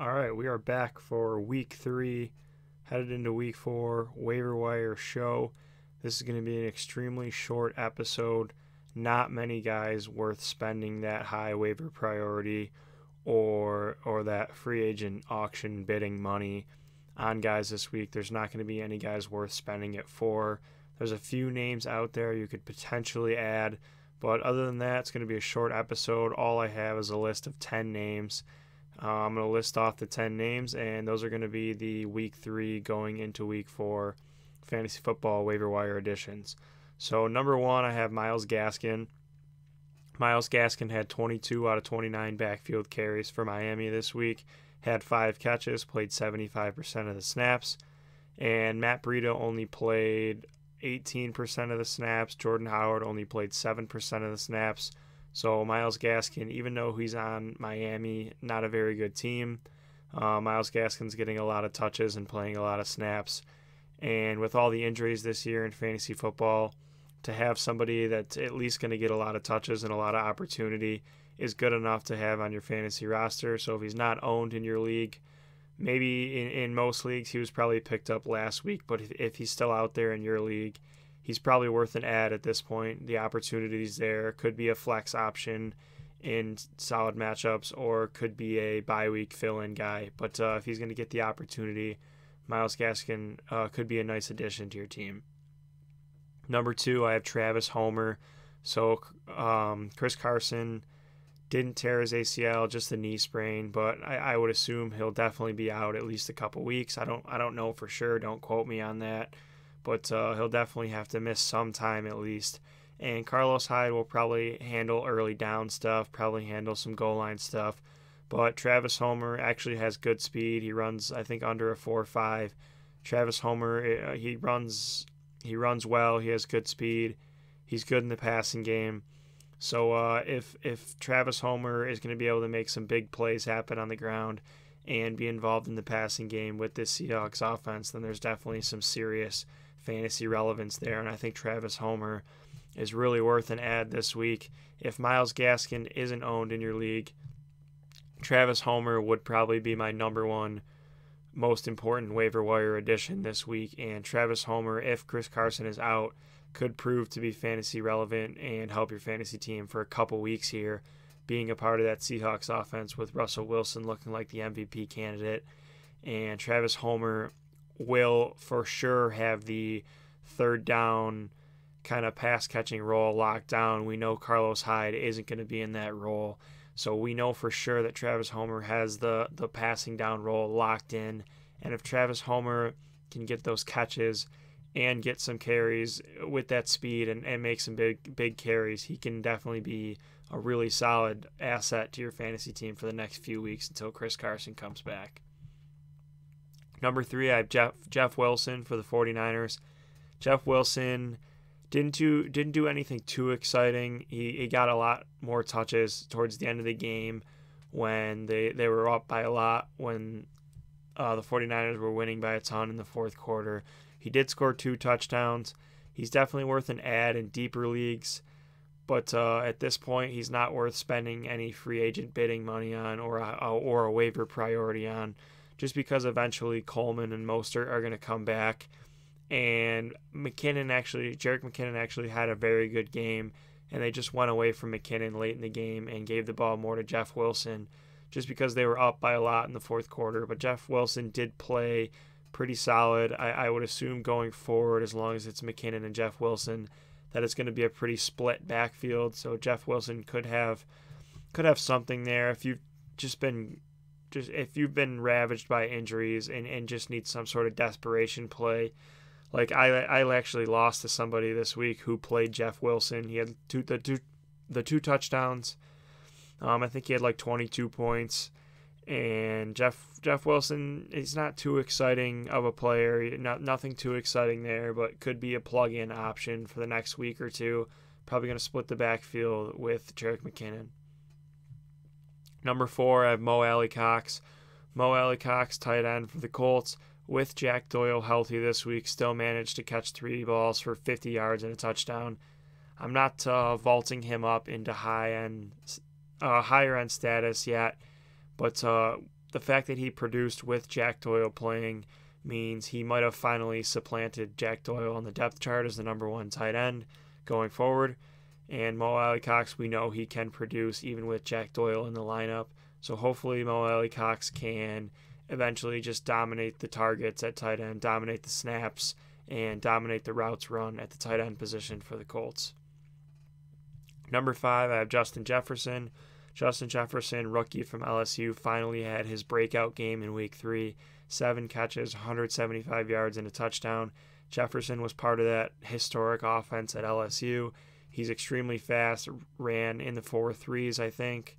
All right, we are back for week 3, headed into week 4, waiver wire show. This is going to be an extremely short episode. Not many guys worth spending that high waiver priority or that free agent auction bidding money on guys this week. There's not going to be any guys worth spending it for. There's a few names out there you could potentially add, but other than that, it's going to be a short episode. All I have is a list of 10 names. I'm going to list off the 10 names, and those are going to be the week 3 going into week 4 fantasy football waiver wire additions. So number 1, I have Myles Gaskin. Myles Gaskin had 22 out of 29 backfield carries for Miami this week, had 5 catches, played 75% of the snaps, and Matt Breida only played 18% of the snaps. Jordan Howard only played 7% of the snaps. So Myles Gaskin, even though he's on Miami, not a very good team, Myles Gaskin's getting a lot of touches and playing a lot of snaps. And with all the injuries this year in fantasy football, to have somebody that's at least going to get a lot of touches and a lot of opportunity is good enough to have on your fantasy roster. So if he's not owned in your league, maybe in most leagues he was probably picked up last week, but if he's still out there in your league, he's probably worth an add at this point. The opportunity's there. Could be a flex option in solid matchups or could be a bye week fill-in guy. But if he's going to get the opportunity, Myles Gaskin could be a nice addition to your team. Number 2, I have Travis Homer. So Chris Carson didn't tear his ACL, just a knee sprain, but I would assume he'll definitely be out at least a couple weeks. I don't know for sure. Don't quote me on that. But he'll definitely have to miss some time at least. And Carlos Hyde will probably handle early down stuff, probably handle some goal line stuff. But Travis Homer actually has good speed. He runs, I think, under a 4.5. Travis Homer, he runs well. He has good speed. He's good in the passing game. So if Travis Homer is going to be able to make some big plays happen on the ground and be involved in the passing game with this Seahawks offense, then there's definitely some serious fantasy relevance there, and I think Travis Homer is really worth an add this week. If Myles Gaskin isn't owned in your league, Travis Homer would probably be my number 1 most important waiver wire addition this week, and Travis Homer, if Chris Carson is out, could prove to be fantasy relevant and help your fantasy team for a couple weeks here, being a part of that Seahawks offense with Russell Wilson looking like the MVP candidate, and Travis Homer will for sure have the third down kind of pass catching role locked down. We know Carlos Hyde isn't going to be in that role, so we know for sure that Travis Homer has the passing down role locked in. And if Travis Homer can get those catches and get some carries with that speed and make some big carries, he can definitely be a really solid asset to your fantasy team for the next few weeks until Chris Carson comes back. Number 3, I have Jeff Wilson for the 49ers. Jeff Wilson didn't do anything too exciting. He got a lot more touches towards the end of the game when they were up by a lot, when the 49ers were winning by a ton in the fourth quarter. He did score 2 touchdowns. He's definitely worth an add in deeper leagues, but at this point, he's not worth spending any free agent bidding money on or a waiver priority on, just because eventually Coleman and Mostert are going to come back. And Jerick McKinnon actually had a very good game, and they just went away from McKinnon late in the game and gave the ball more to Jeff Wilson just because they were up by a lot in the fourth quarter. But Jeff Wilson did play pretty solid. I would assume going forward, as long as it's McKinnon and Jeff Wilson, that it's going to be a pretty split backfield. So Jeff Wilson could have something there if you've if you've been ravaged by injuries and just need some sort of desperation play. Like I actually lost to somebody this week who played Jeff Wilson. He had the two touchdowns. I think he had like 22 points. And Jeff Wilson, he's not too exciting of a player. Nothing too exciting there, but could be a plug-in option for the next week or two. Probably going to split the backfield with Jerick McKinnon. Number 4, I have Mo Alley-Cox. Mo Alley-Cox, tight end for the Colts. With Jack Doyle healthy this week, still managed to catch 3 balls for 50 yards and a touchdown. I'm not vaulting him up into higher end status yet, but the fact that he produced with Jack Doyle playing means he might have finally supplanted Jack Doyle on the depth chart as the number one tight end going forward. And Mo Alley-Cox, we know he can produce even with Jack Doyle in the lineup. So hopefully Mo Alley-Cox can eventually just dominate the targets at tight end, dominate the snaps, and dominate the routes run at the tight end position for the Colts. Number 5, I have Justin Jefferson. Justin Jefferson, rookie from LSU, finally had his breakout game in Week 3. 7 catches, 175 yards, and a touchdown. Jefferson was part of that historic offense at LSU. He's extremely fast, ran in the 4.3s, I think.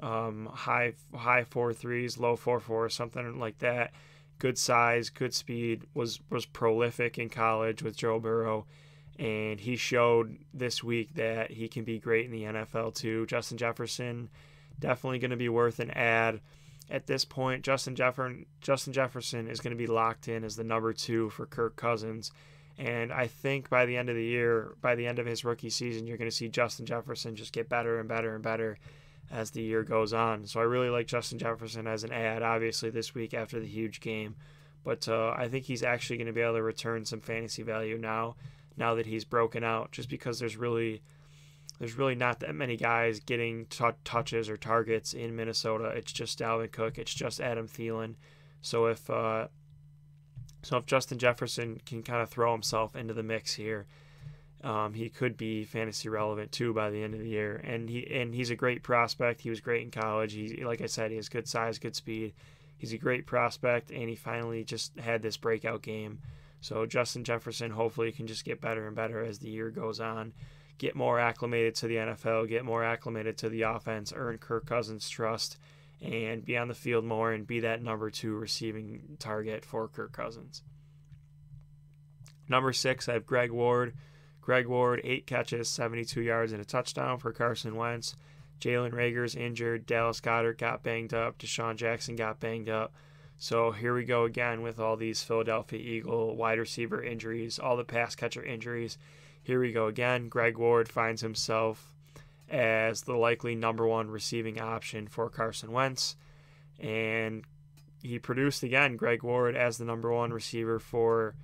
High 4.3s, low 4.4, something like that. Good size, good speed, was prolific in college with Joe Burrow. And he showed this week that he can be great in the NFL too. Justin Jefferson, definitely going to be worth an add. At this point, Justin Jefferson is going to be locked in as the number 2 for Kirk Cousins. And I think by the end of the year, by the end of his rookie season, you're going to see Justin Jefferson just get better and better and better as the year goes on. So I really like Justin Jefferson as an add, obviously this week after the huge game. But I think he's actually going to be able to return some fantasy value now that he's broken out, just because there's really not that many guys getting touches or targets in Minnesota. It's just Dalvin Cook. It's just Adam Thielen. So if Justin Jefferson can kind of throw himself into the mix here, he could be fantasy relevant too by the end of the year. And he's a great prospect. He was great in college. Like I said, he has good size, good speed. He's a great prospect, and he finally just had this breakout game. So Justin Jefferson hopefully can just get better and better as the year goes on. Get more acclimated to the NFL, get more acclimated to the offense, earn Kirk Cousins' trust, and be on the field more and be that number 2 receiving target for Kirk Cousins. Number 6, I have Greg Ward. Greg Ward, 8 catches, 72 yards, and a touchdown for Carson Wentz. Jalen Reagor's injured. Dallas Goedert got banged up. Deshaun Jackson got banged up. So here we go again with all these Philadelphia Eagle wide receiver injuries, all the pass catcher injuries. Here we go again. Greg Ward finds himself as the likely number 1 receiving option for Carson Wentz. And he produced again. Greg Ward as the number 1 receiver for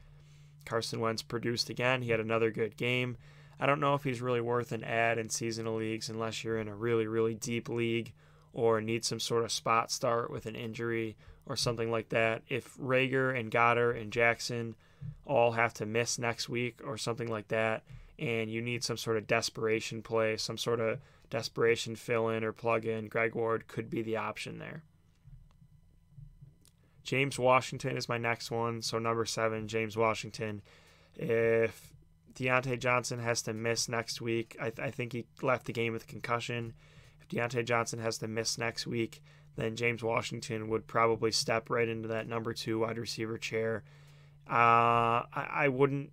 Carson Wentz produced again. He had another good game. I don't know if he's really worth an add in seasonal leagues unless you're in a really, really deep league or need some sort of spot start with an injury or something like that. If Reagor and Goddard and Jackson all have to miss next week or something like that, and you need some sort of desperation play, some sort of desperation fill-in or plug-in, Greg Ward could be the option there. James Washington is my next one. So number 7, James Washington. If Deontay Johnson has to miss next week, I think he left the game with a concussion. If Deontay Johnson has to miss next week, then James Washington would probably step right into that number 2 wide receiver chair. I wouldn't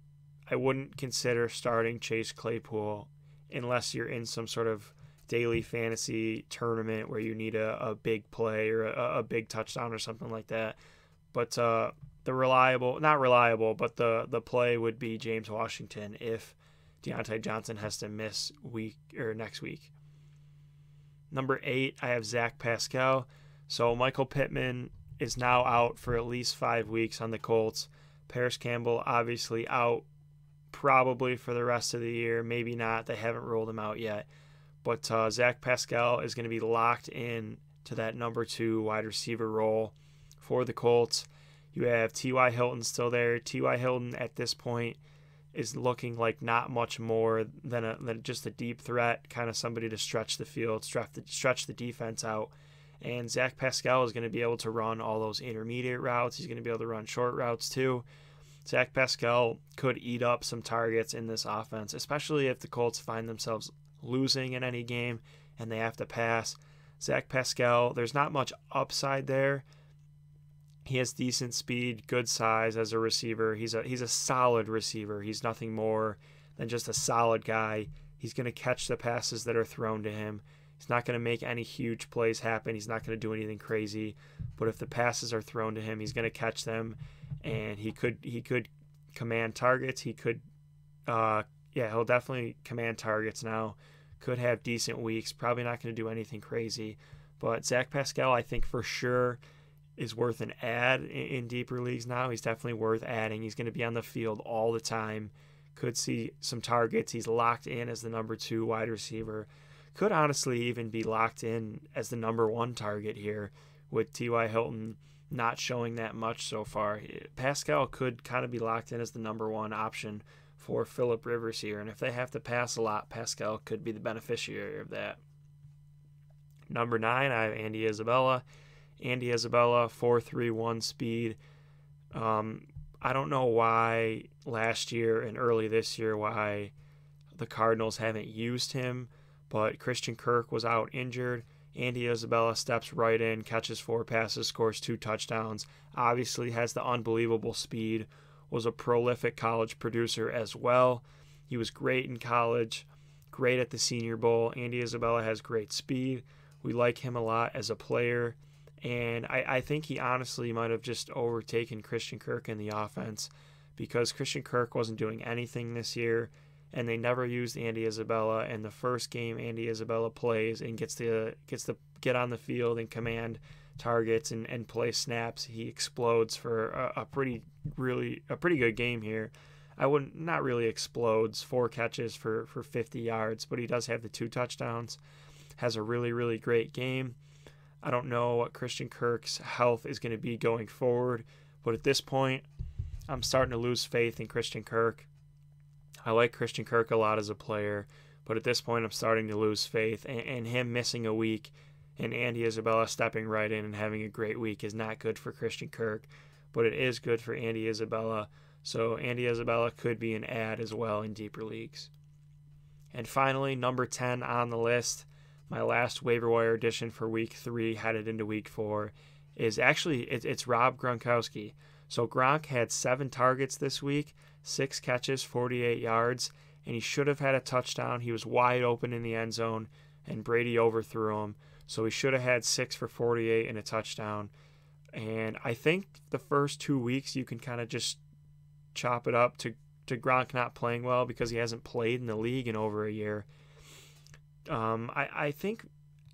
consider starting Chase Claypool unless you're in some sort of daily fantasy tournament where you need a big play or a big touchdown or something like that. But the play would be James Washington if Deontay Johnson has to miss next week. Number 8, I have Zach Pascal. So Michael Pittman is now out for at least 5 weeks on the Colts. Paris Campbell obviously out probably for the rest of the year. Maybe not. They haven't ruled him out yet. But Zach Pascal is going to be locked in to that number 2 wide receiver role for the Colts. You have T.Y. Hilton still there. T.Y. Hilton at this point is looking like not much more than just a deep threat, kind of somebody to stretch the field, stretch the defense out. And Zach Pascal is going to be able to run all those intermediate routes. He's going to be able to run short routes too. Zach Pascal could eat up some targets in this offense, especially if the Colts find themselves losing in any game and they have to pass. Zach Pascal, there's not much upside there. He has decent speed, good size as a receiver. He's a solid receiver. He's nothing more than just a solid guy. He's going to catch the passes that are thrown to him. He's not going to make any huge plays happen. He's not going to do anything crazy. But if the passes are thrown to him, he's going to catch them, and he could command targets. He'll definitely command targets now. Could have decent weeks. Probably not going to do anything crazy, But Zach Pascal, I think for sure, is worth an add in deeper leagues now. He's definitely worth adding. He's going to be on the field all the time. Could see some targets. He's locked in as the number 2 wide receiver. Could honestly even be locked in as the number 1 target here with T.Y. Hilton not showing that much so far. Pascal could kind of be locked in as the number 1 option for Phillip Rivers here. And if they have to pass a lot, Pascal could be the beneficiary of that. Number 9, I have Andy Isabella. Andy Isabella, 4.31 speed. I don't know why last year and early this year why the Cardinals haven't used him, but Christian Kirk was out injured. Andy Isabella steps right in, catches 4 passes, scores 2 touchdowns. Obviously has the unbelievable speed, was a prolific college producer as well. He was great in college, great at the Senior Bowl. Andy Isabella has great speed. We like him a lot as a player. And I think he honestly might have just overtaken Christian Kirk in the offense because Christian Kirk wasn't doing anything this year, and they never used Andy Isabella. And the first game Andy Isabella plays and gets to get on the field and command targets and play snaps, he explodes for a pretty good game here. Not really explodes, 4 catches for 50 yards, but he does have the 2 touchdowns. Has a really, really great game. I don't know what Christian Kirk's health is going to be going forward, but at this point, I'm starting to lose faith in Christian Kirk. I like Christian Kirk a lot as a player, but at this point, I'm starting to lose faith, and him missing a week and Andy Isabella stepping right in and having a great week is not good for Christian Kirk, but it is good for Andy Isabella, so Andy Isabella could be an add as well in deeper leagues. And finally, number 10 on the list, my last waiver wire addition for week 3 headed into week 4 is actually it's Rob Gronkowski. So Gronk had 7 targets this week, 6 catches, 48 yards, and he should have had a touchdown. He was wide open in the end zone, and Brady overthrew him. So he should have had 6 for 48 and a touchdown. And I think the first 2 weeks you can kind of just chop it up to Gronk not playing well because he hasn't played in the league in over a year. I think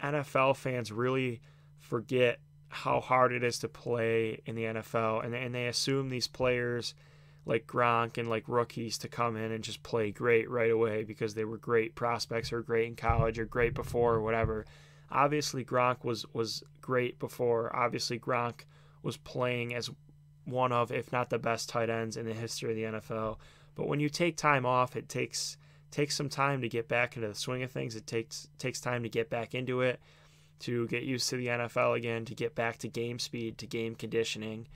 NFL fans really forget how hard it is to play in the NFL, and they assume these players like Gronk and like rookies to come in and just play great right away because they were great prospects or great in college or great before or whatever. Obviously, Gronk was great before. Obviously, Gronk was playing as one of, if not the best tight ends in the history of the NFL. But when you take time off, it takes some time to get back into the swing of things. It takes time to get back into it, to get used to the NFL again, to get back to game speed, to game conditioning.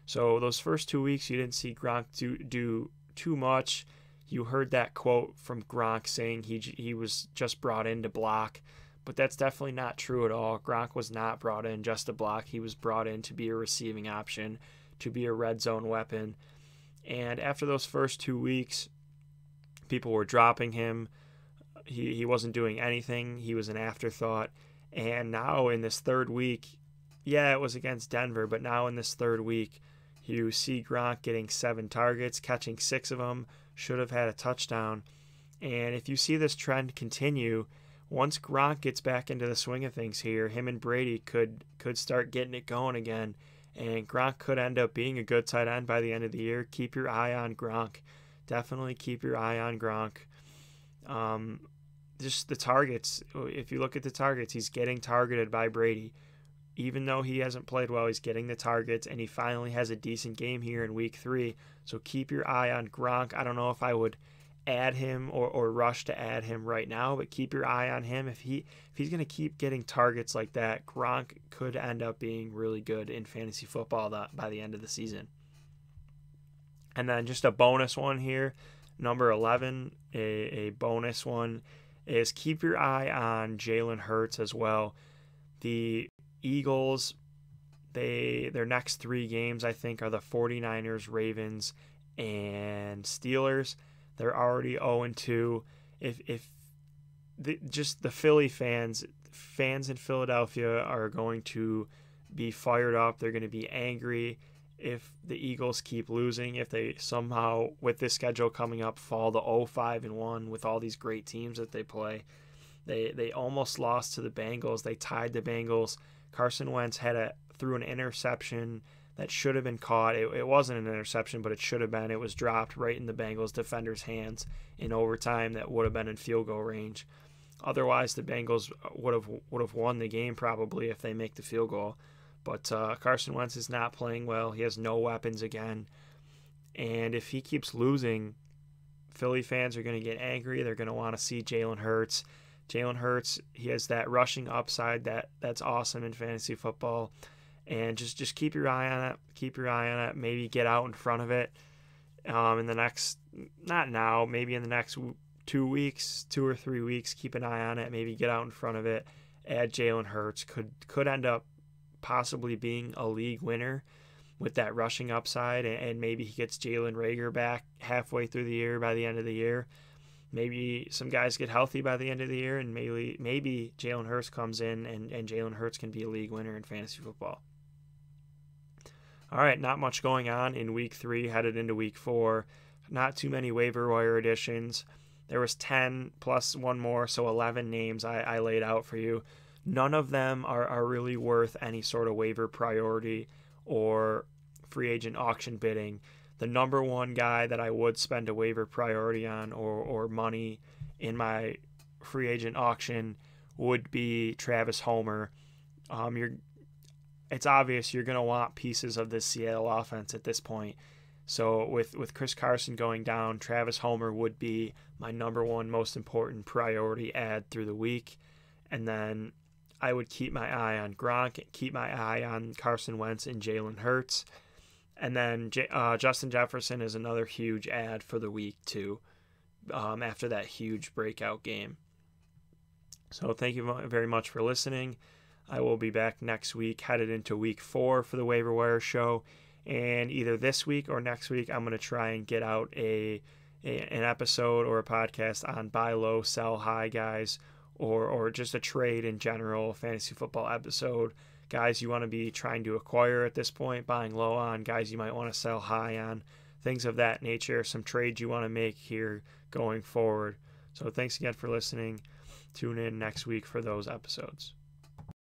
So those first 2 weeks, you didn't see Gronk do too much. You heard that quote from Gronk saying he was just brought in to block, but that's definitely not true at all. Gronk was not brought in just to block. He was brought in to be a receiving option, to be a red zone weapon. And after those first 2 weeks, people were dropping him. He wasn't doing anything. He was an afterthought. And now in this 3rd week, yeah, it was against Denver, but now in this 3rd week, you see Gronk getting 7 targets, catching 6 of them, should have had a touchdown. And if you see this trend continue, once Gronk gets back into the swing of things here, him and Brady could start getting it going again. And Gronk could end up being a good tight end by the end of the year. Keep your eye on Gronk. Definitely keep your eye on Gronk. Just the targets. If you look at the targets, he's getting targeted by Brady. Even though he hasn't played well, he's getting the targets, and he finally has a decent game here in week 3. So keep your eye on Gronk. I don't know if I would add him or rush to add him right now, but keep your eye on him. If he's going to keep getting targets like that, Gronk could end up being really good in fantasy football by the end of the season. And then just a bonus one here, number 11, a bonus one is keep your eye on Jalen Hurts as well. The Eagles, their next 3 games, I think, are the 49ers, Ravens, and Steelers. They're already 0-2. Just the Philly fans in Philadelphia are going to be fired up. They're going to be angry if the Eagles keep losing, if they somehow, with this schedule coming up, fall to 0-5-1 with all these great teams that they play. They almost lost to the Bengals. They tied the Bengals. Carson Wentz threw an interception that should have been caught. It wasn't an interception, but it should have been. It was dropped right in the Bengals defender's hands in overtime. That would have been in field goal range. Otherwise, the Bengals would have won the game probably if they make the field goal. But Carson Wentz is not playing well. He has no weapons again. And if he keeps losing, Philly fans are going to get angry. They're going to want to see Jalen Hurts. Jalen Hurts, he has that rushing upside that's awesome in fantasy football. And just keep your eye on it. Keep your eye on it. Maybe get out in front of it in the next, not now, maybe in the next 2 weeks, 2 or 3 weeks. Keep an eye on it. Maybe get out in front of it. Add Jalen Hurts. Could end up possibly being a league winner with that rushing upside, and maybe he gets Jalen Reagor back halfway through the year by the end of the year. Maybe some guys get healthy by the end of the year, and maybe Jalen Hurts comes in and Jalen Hurts can be a league winner in fantasy football. All right, not much going on in week 3, headed into week 4. Not too many waiver wire additions. There was 10 plus one more, so 11 names I laid out for you. None of them are really worth any sort of waiver priority or free agent auction bidding. The number one guy that I would spend a waiver priority on or money in my free agent auction would be Travis Homer. It's obvious you're going to want pieces of this Seattle offense at this point. So with Chris Carson going down, Travis Homer would be my number one most important priority add through the week. And then I would keep my eye on Gronk, keep my eye on Carson Wentz and Jalen Hurts. And then Justin Jefferson is another huge add for the week too, after that huge breakout game. So thank you very much for listening. I will be back next week, headed into week 4 for the Waiver Wire show. And either this week or next week, I'm going to try and get out an episode or a podcast on buy low, sell high guys, or just a trade in general, fantasy football episode. Guys you want to be trying to acquire at this point, buying low on, guys you might want to sell high on, things of that nature, some trades you want to make here going forward. So thanks again for listening. Tune in next week for those episodes.